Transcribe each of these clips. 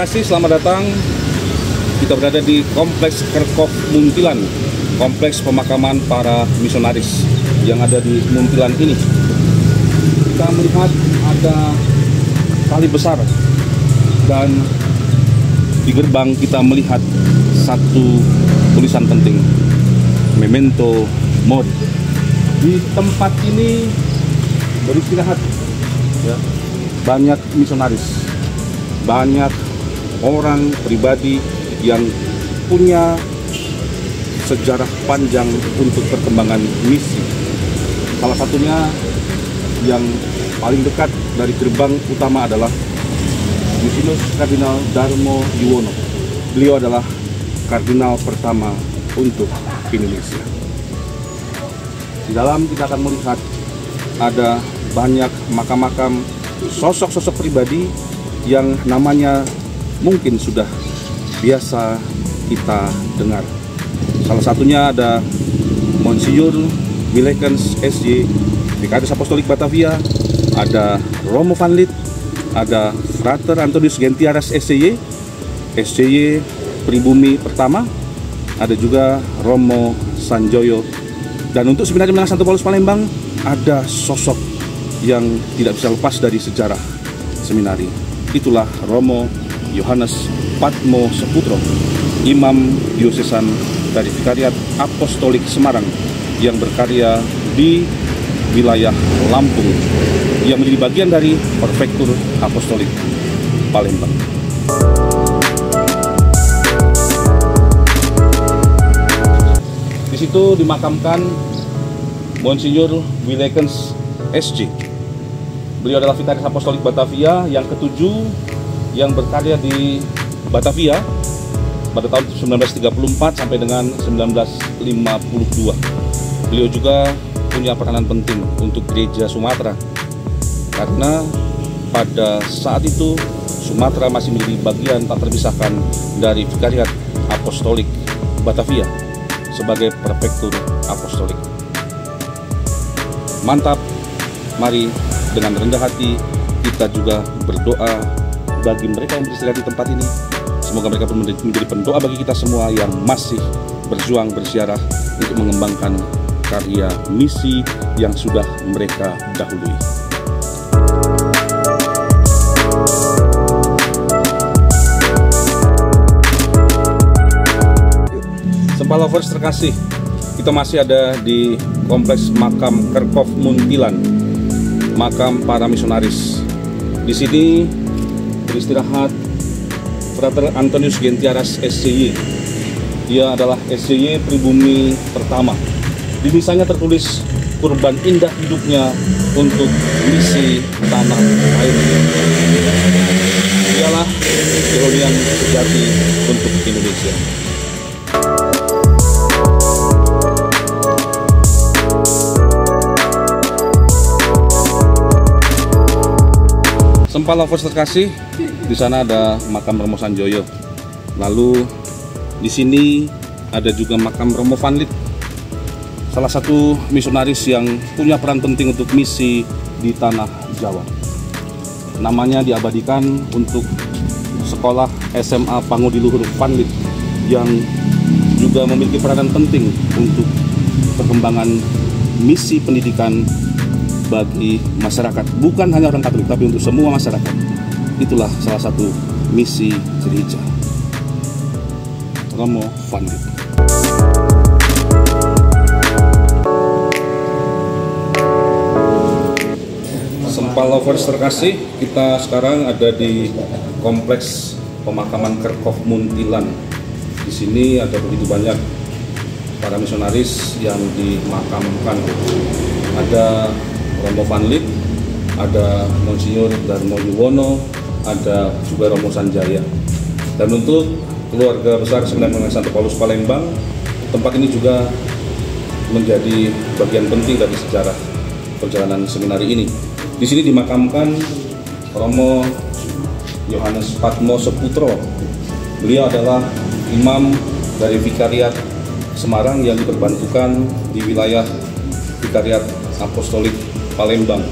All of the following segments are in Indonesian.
terkasih, selamat datang. Kita berada di Kompleks Kerkhof Muntilan, kompleks pemakaman para misionaris yang ada di Muntilan ini. Kita melihat ada tali besar dan di gerbang kita melihat satu tulisan penting, Memento Mori. Di tempat ini beristirahat ya, banyak misionaris, banyak orang pribadi yang punya sejarah panjang untuk perkembangan misi. Salah satunya yang paling dekat dari gerbang utama adalah Yusinus Kardinal Darmo Yuwono. Beliau adalah kardinal pertama untuk Indonesia. Di dalam kita akan melihat ada banyak makam-makam sosok-sosok pribadi yang namanya mungkin sudah biasa kita dengar. Salah satunya ada Monsignor Willekens SJ, Vikaris Apostolik Batavia, ada Romo van Lith, ada Frater Antonius Gentiaras SCY, SCY Pribumi Pertama, ada juga Romo Sanjoyo. Dan untuk Seminari Menengah Santo Paulus Palembang ada sosok yang tidak bisa lepas dari sejarah seminari. Itulah Romo Yohanes Patmo Seputro, Imam Diosesan dari Vikariat Apostolik Semarang yang berkarya di wilayah Lampung, yang menjadi bagian dari Prefektur Apostolik Palembang. Di situ dimakamkan Monsignor Willekens SJ. Beliau adalah Vikaris Apostolik Batavia yang ketujuh yang berkarya di Batavia pada tahun 1934 sampai dengan 1952. Beliau juga punya peranan penting untuk gereja Sumatera, karena pada saat itu Sumatera masih menjadi bagian tak terpisahkan dari Vikariat Apostolik Batavia sebagai Prefektur Apostolik. Mantap, mari dengan rendah hati kita juga berdoa bagi mereka yang beristirahat di tempat ini. Semoga mereka menjadi pendoa bagi kita semua yang masih berjuang bersiarah untuk mengembangkan karya misi yang sudah mereka dahului. Sempalovers terkasih, kita masih ada di Kompleks Makam Kerkhof Muntilan, makam para misionaris. Di sini beristirahat Frater Antonius Gentiaras SCY. Dia adalah SCY Pribumi Pertama. Di nisanya tertulis kurban indah hidupnya untuk misi tanah air. Dialah kerohian sejati untuk Indonesia. Sempalovers terkasih, di sana ada makam Romo Sanjoyo. Lalu di sini ada juga makam Romo van Lith, salah satu misionaris yang punya peran penting untuk misi di tanah Jawa. Namanya diabadikan untuk sekolah SMA Pangodiluhur van Lith yang juga memiliki peranan penting untuk perkembangan misi pendidikan bagi masyarakat, bukan hanya orang Katolik tapi untuk semua masyarakat. Itulah salah satu misi gereja Romo van Lith. Sempalovers terkasih, kita sekarang ada di Kompleks Pemakaman Kerkhof Muntilan. Di sini ada begitu banyak para misionaris yang dimakamkan. Ada Romo van Lith, ada Monsignor Darmo Yuwono, ada juga Romo Sanjaya. Dan untuk keluarga besar Seminari Menengah Santo Paulus Palembang, tempat ini juga menjadi bagian penting dari sejarah perjalanan seminari ini. Di sini dimakamkan Romo Yohanes Patmo Seputro. Beliau adalah imam dari Vikariat Semarang yang diperbantukan di wilayah Vikariat Apostolik Palembang.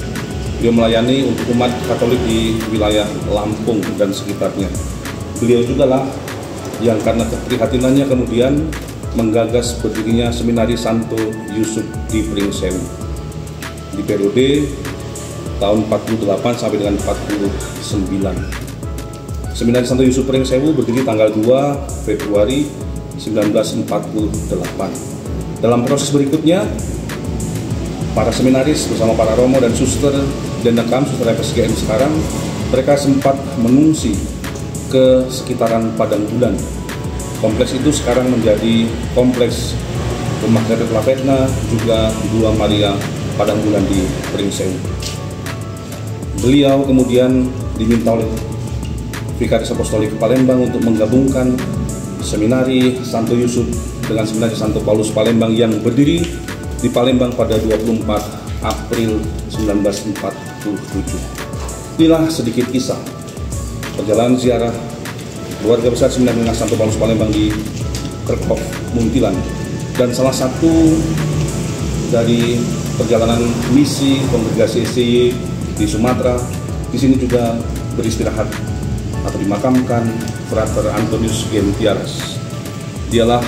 Beliau melayani untuk umat Katolik di wilayah Lampung dan sekitarnya. beliau juga lah yang karena keprihatinannya kemudian menggagas berdirinya Seminari Santo Yusuf di Pringsewu di periode tahun 48 sampai dengan 49. Seminari Santo Yusuf Pringsewu berdiri tanggal 2 Februari 1948. Dalam proses berikutnya, para seminaris bersama para romo dan suster dan dekam suster FSGM sekarang, mereka sempat mengungsi ke sekitaran Padang Bulan. Kompleks itu sekarang menjadi kompleks Rumah Gatot Lapetna, juga Dua Maria Padang Bulan di Pringsewu. Beliau kemudian diminta oleh Vikaris Apostolik Palembang untuk menggabungkan Seminari Santo Yusuf dengan Seminari Santo Paulus Palembang yang berdiri di Palembang pada 24 April 1947. Inilah sedikit kisah perjalanan ziarah keluarga besar Seminari Santo Paulus Palembang di Kerkhof Muntilan, dan salah satu dari perjalanan misi kongregasi SCY di Sumatera. Di sini juga beristirahat atau dimakamkan Frater Antonius Gentiaras. Dialah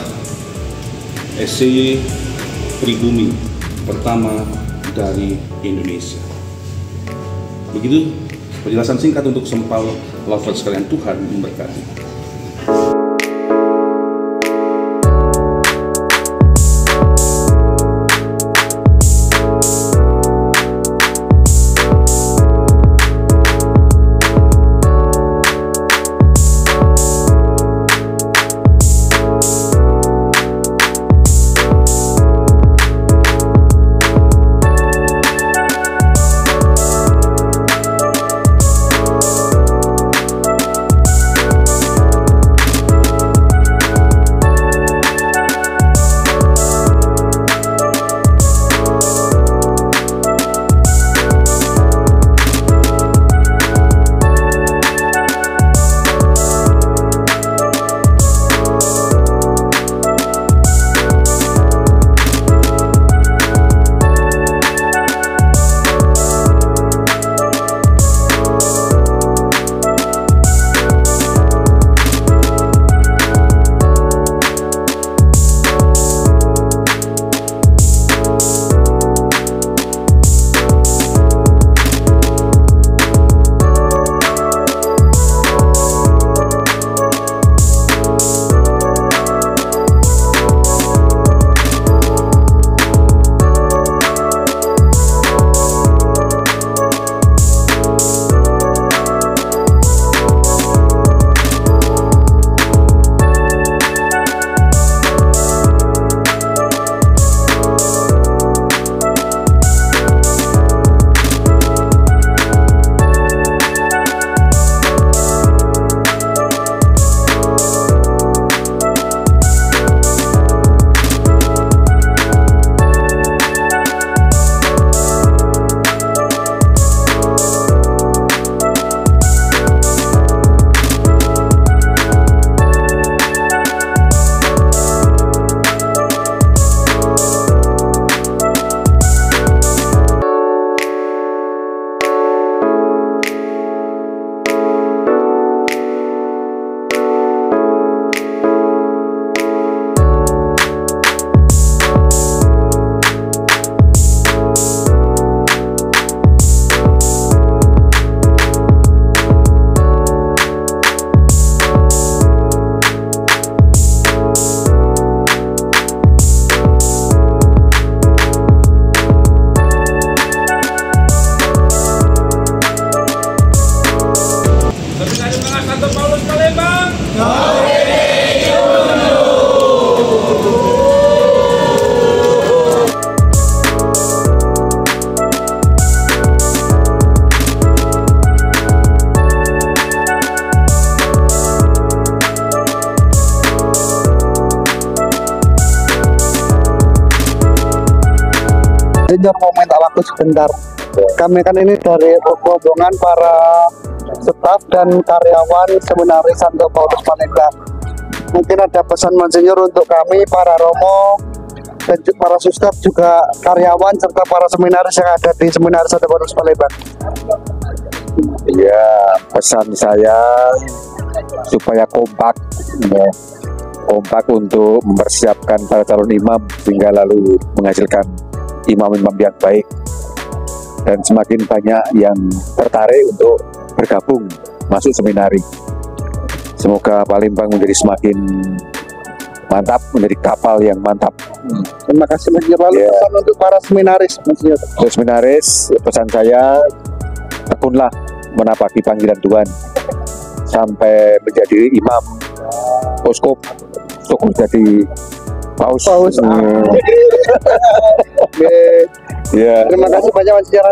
SCY pribumi pertama dari Indonesia. Begitu penjelasan singkat untuk Sempal Lovers sekalian. Tuhan memberkati. Senior mau minta waktu sebentar. Kami kan ini dari rombongan para staf dan karyawan Seminari Santo Paulus Palembang. Mungkin ada pesan Monsinyur untuk kami para romo dan para suster, juga karyawan serta para seminaris yang ada di Seminari Santo Paulus Palembang. Ya, pesan saya supaya kompak, ya. Kompak untuk mempersiapkan para calon imam sehingga lalu menghasilkan imam-imam yang baik, dan semakin banyak yang tertarik untuk bergabung masuk seminari. Semoga Palembang menjadi semakin mantap, menjadi kapal yang mantap. Terima kasih Mas Jir. Lalu pesan untuk para seminaris Mas Jir. Untuk seminaris, pesan saya, tekunlah menapaki panggilan Tuhan sampai menjadi imam, uskup, syukur jadi paus. Oke. Ya. Terima kasih banyak Mas Jir.